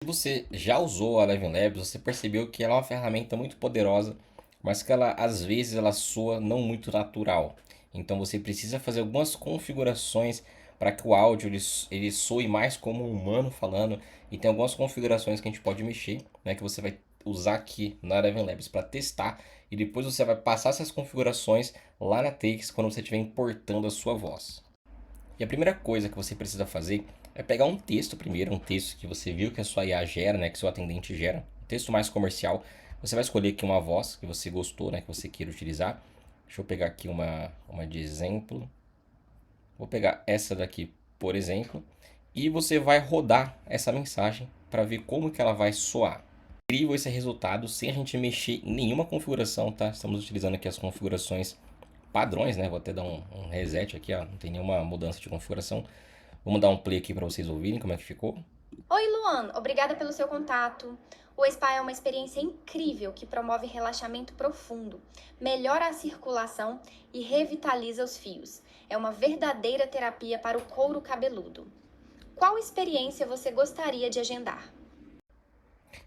Se você já usou a Eleven Labs, você percebeu que ela é uma ferramenta muito poderosa, mas que ela às vezes ela soa não muito natural. Então você precisa fazer algumas configurações para que o áudio ele soe mais como um humano falando. E tem algumas configurações que a gente pode mexer, né, que você vai usar aqui na Eleven Labs para testar. E depois você vai passar essas configurações lá na Takes quando você estiver importando a sua voz. E a primeira coisa que você precisa fazer é pegar um texto primeiro, um texto que você viu que a sua IA gera, né, que seu atendente gera, um texto mais comercial. Você vai escolher aqui uma voz que você gostou, né, que você queira utilizar. Deixa eu pegar aqui uma de exemplo. Vou pegar essa daqui, por exemplo, e você vai rodar essa mensagem para ver como que ela vai soar. Incrível esse resultado sem a gente mexer em nenhuma configuração, tá? Estamos utilizando aqui as configurações padrões, né? Vou até dar um reset aqui, ó. Não tem nenhuma mudança de configuração. Vamos dar um play aqui para vocês ouvirem como é que ficou. Oi, Luan, obrigada pelo seu contato. O spa é uma experiência incrível que promove relaxamento profundo, melhora a circulação e revitaliza os fios. É uma verdadeira terapia para o couro cabeludo. Qual experiência você gostaria de agendar?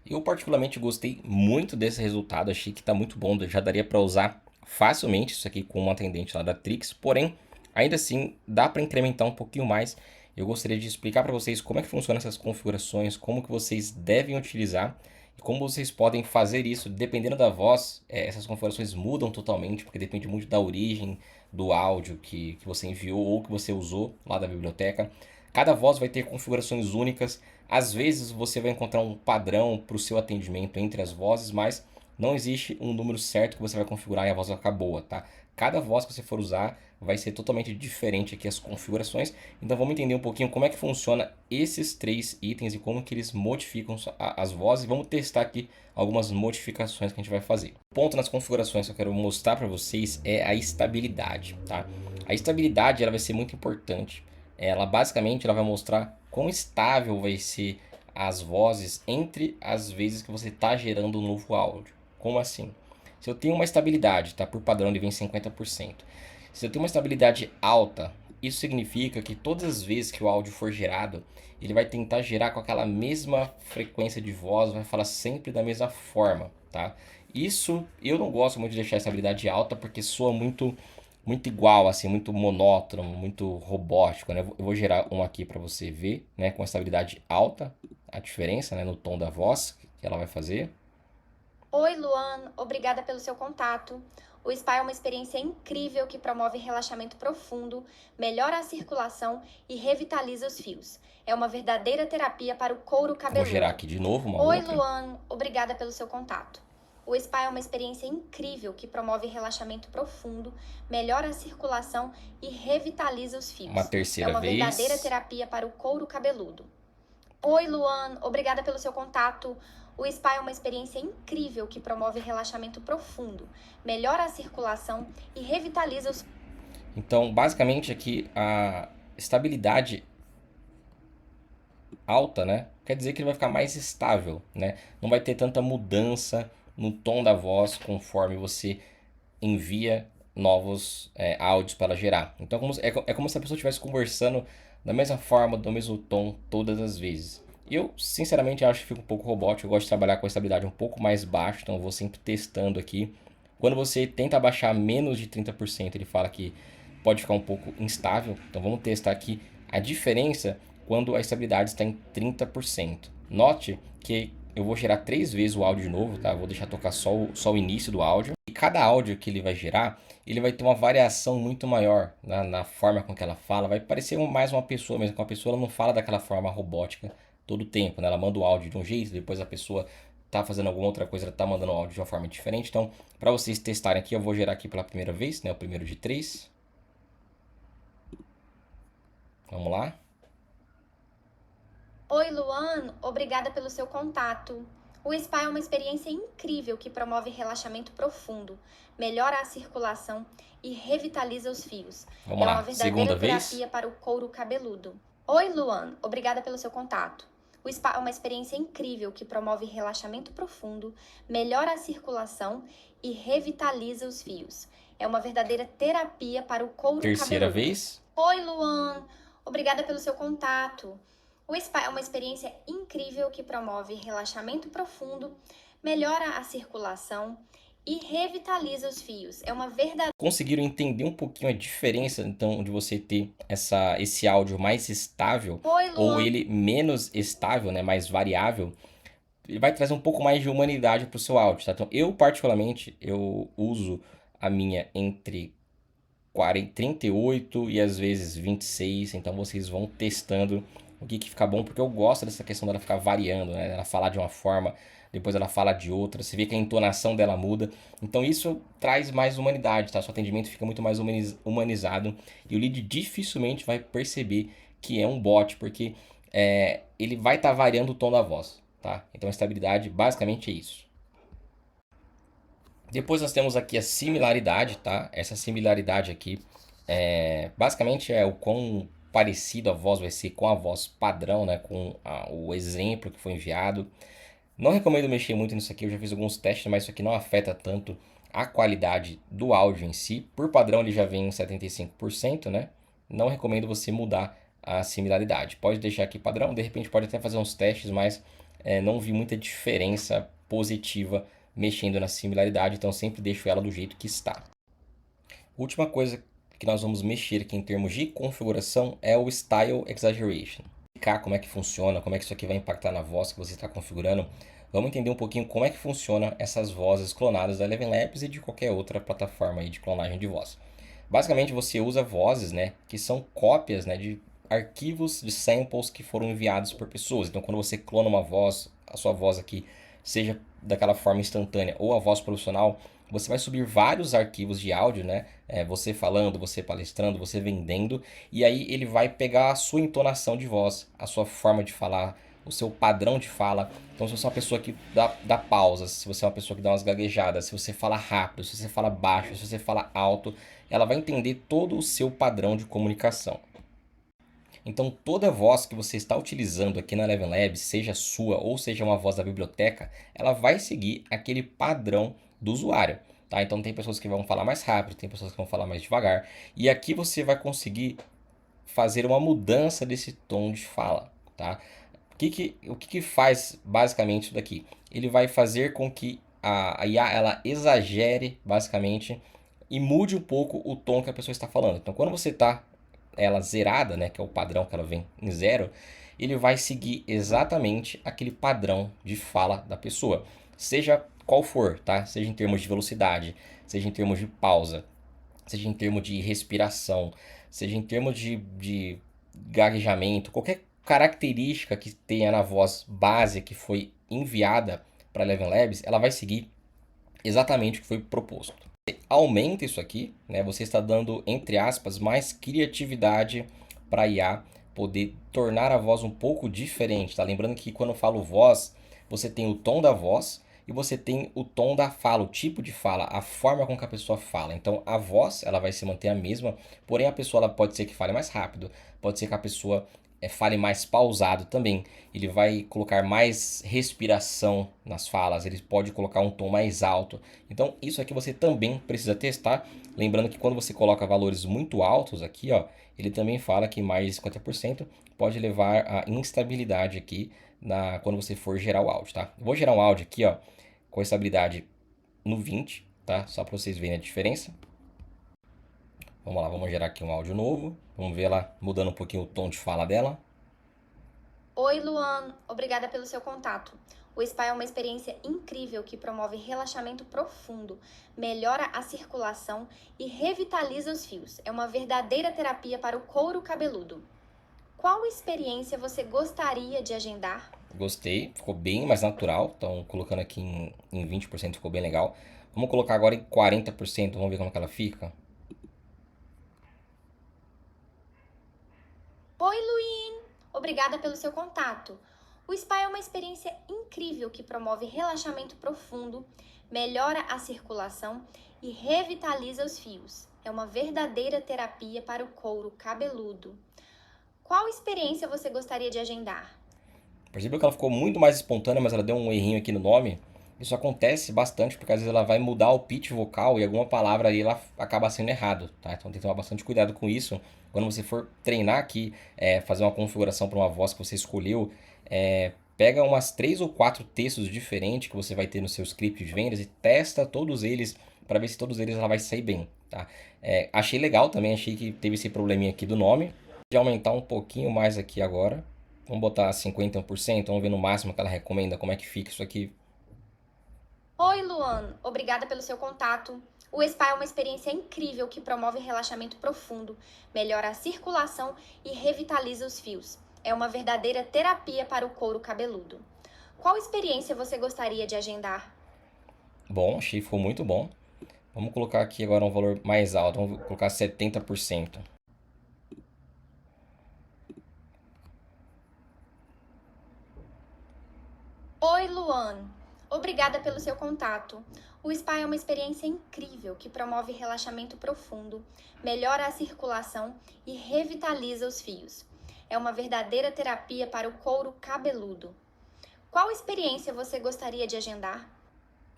Eu particularmente gostei muito desse resultado, achei que está muito bom, já daria para usar facilmente isso aqui com um atendente lá da Trix, porém, ainda assim, dá para incrementar um pouquinho mais. Eu gostaria de explicar para vocês como é que funcionam essas configurações, como que vocês devem utilizar e como vocês podem fazer isso. Dependendo da voz, essas configurações mudam totalmente, porque depende muito da origem do áudio que você enviou ou que você usou lá da biblioteca. Cada voz vai ter configurações únicas. Às vezes você vai encontrar um padrão para o seu atendimento entre as vozes, mas não existe um número certo que você vai configurar e a voz vai ficar boa, tá? Cada voz que você for usar vai ser totalmente diferente aqui as configurações. Então vamos entender um pouquinho como é que funciona esses três itens e como que eles modificam as vozes. Vamos testar aqui algumas modificações que a gente vai fazer. O ponto nas configurações que eu quero mostrar para vocês é a estabilidade, tá? A estabilidade ela vai ser muito importante. Ela basicamente ela vai mostrar quão estável vai ser as vozes entre as vezes que você está gerando um novo áudio. Como assim? Se eu tenho uma estabilidade, tá? Por padrão ele vem 50%. Se eu tenho uma estabilidade alta, isso significa que todas as vezes que o áudio for gerado, ele vai tentar gerar com aquela mesma frequência de voz, vai falar sempre da mesma forma, tá? Isso eu não gosto muito de deixar a estabilidade alta porque soa muito igual, assim, muito monótono, muito robótico, né? Eu vou gerar um aqui para você ver, né, com estabilidade alta, a diferença, né, no tom da voz que ela vai fazer. Oi, Luan, obrigada pelo seu contato. O spa é uma experiência incrível que promove relaxamento profundo, melhora a circulação e revitaliza os fios. É uma verdadeira terapia para o couro Vou gerar cabeludo. aqui de novo uma Oi, outra. Luan, obrigada pelo seu contato. O spa é uma experiência incrível que promove relaxamento profundo, melhora a circulação e revitaliza os Uma fios. É terceira uma verdadeira vez. terapia para o couro cabeludo. Oi, Luan, obrigada pelo seu contato. O spa é uma experiência incrível que promove relaxamento profundo, melhora a circulação e revitaliza os. Então, basicamente aqui a estabilidade alta, né? Quer dizer que ele vai ficar mais estável, né? Não vai ter tanta mudança no tom da voz conforme você envia novos áudios para gerar. Então é como se a pessoa estivesse conversando da mesma forma, do mesmo tom, todas as vezes. Eu, sinceramente, acho que fica um pouco robótico. Eu gosto de trabalhar com a estabilidade um pouco mais baixa, então eu vou sempre testando aqui. Quando você tenta baixar menos de 30%, ele fala que pode ficar um pouco instável. Então vamos testar aqui a diferença quando a estabilidade está em 30%. Note que eu vou gerar 3 vezes o áudio de novo, tá? Vou deixar tocar só o início do áudio. E cada áudio que ele vai gerar, ele vai ter uma variação muito maior na forma com que ela fala. Vai parecer mais uma pessoa mesmo. Com a pessoa ela não fala daquela forma robótica todo o tempo, né? Ela manda o áudio de um jeito, depois a pessoa tá fazendo alguma outra coisa, ela tá mandando o áudio de uma forma diferente. Então, para vocês testarem aqui, eu vou gerar aqui pela primeira vez, né? O primeiro de 3. Vamos lá. Oi, Luan, obrigada pelo seu contato. O spa é uma experiência incrível que promove relaxamento profundo, melhora a circulação e revitaliza os fios. Vamos É uma lá. verdadeira Segunda vez. terapia para o couro cabeludo. Oi, Luan, obrigada pelo seu contato. O spa é uma experiência incrível que promove relaxamento profundo, melhora a circulação e revitaliza os fios. É uma verdadeira terapia para o couro Terceira cabeludo. vez. Oi, Luan, obrigada pelo seu contato. O spa é uma experiência incrível que promove relaxamento profundo, melhora a circulação e revitaliza os fios. É uma verdadeira. Conseguiram entender um pouquinho a diferença, então, de você ter esse áudio mais estável Oi, ou Luan. ele menos estável, né, mais variável? Ele vai trazer um pouco mais de humanidade para o seu áudio, tá? Então, eu particularmente, eu uso a minha entre 40, 38 e às vezes 26, então vocês vão testando o que fica bom, porque eu gosto dessa questão dela ficar variando, né? Ela falar de uma forma, depois ela fala de outra, você vê que a entonação dela muda, então isso traz mais humanidade, tá? Seu atendimento fica muito mais humanizado e o lead dificilmente vai perceber que é um bot, porque ele vai estar variando o tom da voz, tá? Então a estabilidade basicamente é isso. Depois nós temos aqui a similaridade, tá? Essa similaridade aqui basicamente é o quão parecido a voz vai ser com a voz padrão, né? Com o exemplo que foi enviado. Não recomendo mexer muito nisso aqui, eu já fiz alguns testes, mas isso aqui não afeta tanto a qualidade do áudio em si. Por padrão ele já vem em 75%, né? Não recomendo você mudar a similaridade. Pode deixar aqui padrão, de repente pode até fazer uns testes, mas não vi muita diferença positiva mexendo na similaridade, então sempre deixo ela do jeito que está. Última coisa que nós vamos mexer aqui em termos de configuração é o Style Exaggeration. Explicar como é que funciona, como é que isso aqui vai impactar na voz que você está configurando. Vamos entender um pouquinho como é que funciona essas vozes clonadas da Eleven Labs e de qualquer outra plataforma aí de clonagem de voz. Basicamente você usa vozes, né, que são cópias, né, de arquivos de samples que foram enviados por pessoas. Então quando você clona uma voz, a sua voz aqui, seja daquela forma instantânea ou a voz profissional, você vai subir vários arquivos de áudio, né? Você falando, você palestrando, você vendendo, e aí ele vai pegar a sua entonação de voz, a sua forma de falar, o seu padrão de fala. Então, se você é uma pessoa que dá pausas, se você é uma pessoa que dá umas gaguejadas, se você fala rápido, se você fala baixo, se você fala alto, ela vai entender todo o seu padrão de comunicação. Então, toda voz que você está utilizando aqui na Eleven Labs, seja sua ou seja uma voz da biblioteca, ela vai seguir aquele padrão do usuário. Tá? Então, tem pessoas que vão falar mais rápido, tem pessoas que vão falar mais devagar. E aqui você vai conseguir fazer uma mudança desse tom de fala. Tá? O que faz basicamente isso daqui? Ele vai fazer com que a IA ela exagere basicamente e mude um pouco o tom que a pessoa está falando. Então, quando você está ela zerada, né, que é o padrão que ela vem em zero, ele vai seguir exatamente aquele padrão de fala da pessoa, seja qual for, tá? Seja em termos de velocidade, seja em termos de pausa, seja em termos de respiração, seja em termos de gaguejamento, qualquer característica que tenha na voz base que foi enviada para a Eleven Labs, ela vai seguir exatamente o que foi proposto. Você aumenta isso aqui, né? Você está dando, entre aspas, mais criatividade para a IA poder tornar a voz um pouco diferente, tá? Lembrando que quando eu falo voz, você tem o tom da voz e você tem o tom da fala, o tipo de fala, a forma com que a pessoa fala. Então a voz, ela vai se manter a mesma, porém a pessoa ela pode ser que fale mais rápido, pode ser que a pessoa fale mais pausado também. Ele vai colocar mais respiração nas falas, ele pode colocar um tom mais alto. Então isso aqui você também precisa testar. Lembrando que quando você coloca valores muito altos aqui, ó, ele também fala que mais de 50% pode levar a instabilidade aqui quando você for gerar o áudio, tá? Eu vou gerar um áudio aqui, ó, com estabilidade no 20, tá? Só para vocês verem a diferença. Vamos lá, vamos gerar aqui um áudio novo. Vamos ver ela mudando um pouquinho o tom de fala dela. Oi, Luan. Obrigada pelo seu contato. O spa é uma experiência incrível que promove relaxamento profundo, melhora a circulação e revitaliza os fios. É uma verdadeira terapia para o couro cabeludo. Qual experiência você gostaria de agendar? Gostei, ficou bem mais natural. Então, colocando aqui em 20% ficou bem legal. Vamos colocar agora em 40%, vamos ver como que ela fica. Oi, Luin! Obrigada pelo seu contato. O spa é uma experiência incrível que promove relaxamento profundo, melhora a circulação e revitaliza os fios. É uma verdadeira terapia para o couro cabeludo. Qual experiência você gostaria de agendar? Percebeu que ela ficou muito mais espontânea, mas ela deu um errinho aqui no nome. Isso acontece bastante porque às vezes ela vai mudar o pitch vocal e alguma palavra aí ela acaba sendo errado, tá? Então tem que tomar bastante cuidado com isso. Quando você for treinar aqui, fazer uma configuração para uma voz que você escolheu, pega umas 3 ou 4 textos diferentes que você vai ter no seu script de vendas e testa todos eles para ver se todos eles ela vai sair bem, tá? Achei legal também, achei que teve esse probleminha aqui do nome. De aumentar um pouquinho mais aqui agora. Vamos botar 51%, vamos ver no máximo que ela recomenda como é que fica isso aqui. Oi, Luan. Obrigada pelo seu contato. O spa é uma experiência incrível que promove relaxamento profundo, melhora a circulação e revitaliza os fios. É uma verdadeira terapia para o couro cabeludo. Qual experiência você gostaria de agendar? Bom, achei que ficou muito bom. Vamos colocar aqui agora um valor mais alto, vamos colocar 70%. Oi, Luan. Obrigada pelo seu contato. O spa é uma experiência incrível que promove relaxamento profundo, melhora a circulação e revitaliza os fios. É uma verdadeira terapia para o couro cabeludo. Qual experiência você gostaria de agendar?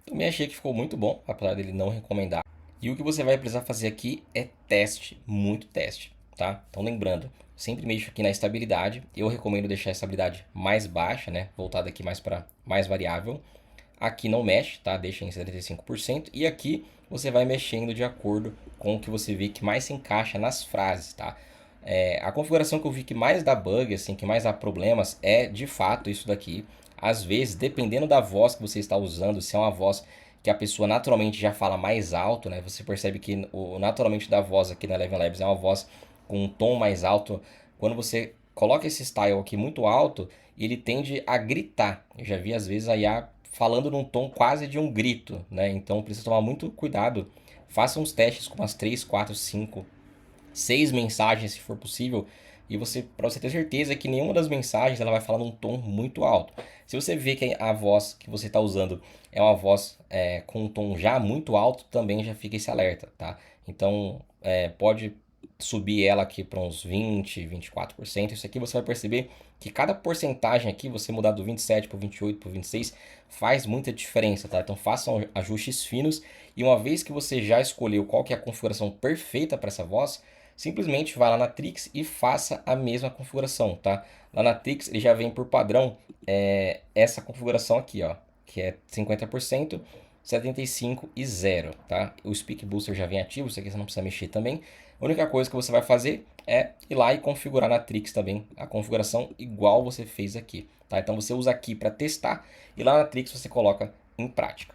Também achei que ficou muito bom, apesar dele não recomendar. E o que você vai precisar fazer aqui é teste, muito teste, tá? Então lembrando, sempre mexo aqui na estabilidade. Eu recomendo deixar a estabilidade mais baixa, né? Voltada aqui mais para mais variável. Aqui não mexe, tá? Deixa em 75%. E aqui você vai mexendo de acordo com o que você vê que mais se encaixa nas frases, tá? A configuração que eu vi que mais dá bug, assim, que mais dá problemas é de fato isso daqui. Às vezes, dependendo da voz que você está usando, se é uma voz que a pessoa naturalmente já fala mais alto, né? Você percebe que o naturalmente da voz aqui na Eleven Labs é uma voz com um tom mais alto. Quando você coloca esse style aqui muito alto, ele tende a gritar. Eu já vi às vezes a IA falando num tom quase de um grito, né? Então precisa tomar muito cuidado. Faça uns testes com umas 3, 4, 5, 6 mensagens, se for possível, e para você ter certeza que nenhuma das mensagens ela vai falar num tom muito alto. Se você vê que a voz que você está usando é uma voz com um tom já muito alto, também já fica esse alerta, tá? Então pode subir ela aqui para uns 20, 24%. Isso aqui você vai perceber que cada porcentagem aqui, você mudar do 27 para o 28 para o 26, faz muita diferença, tá? Então façam ajustes finos e uma vez que você já escolheu qual que é a configuração perfeita para essa voz, simplesmente vá lá na Trix e faça a mesma configuração, tá? Lá na Trix ele já vem por padrão essa configuração aqui, ó, que é 50%, 75 e 0, tá? O Speak Booster já vem ativo, isso aqui você não precisa mexer também. A única coisa que você vai fazer é ir lá e configurar na Trix também a configuração igual você fez aqui, tá? Então você usa aqui para testar e lá na Trix você coloca em prática.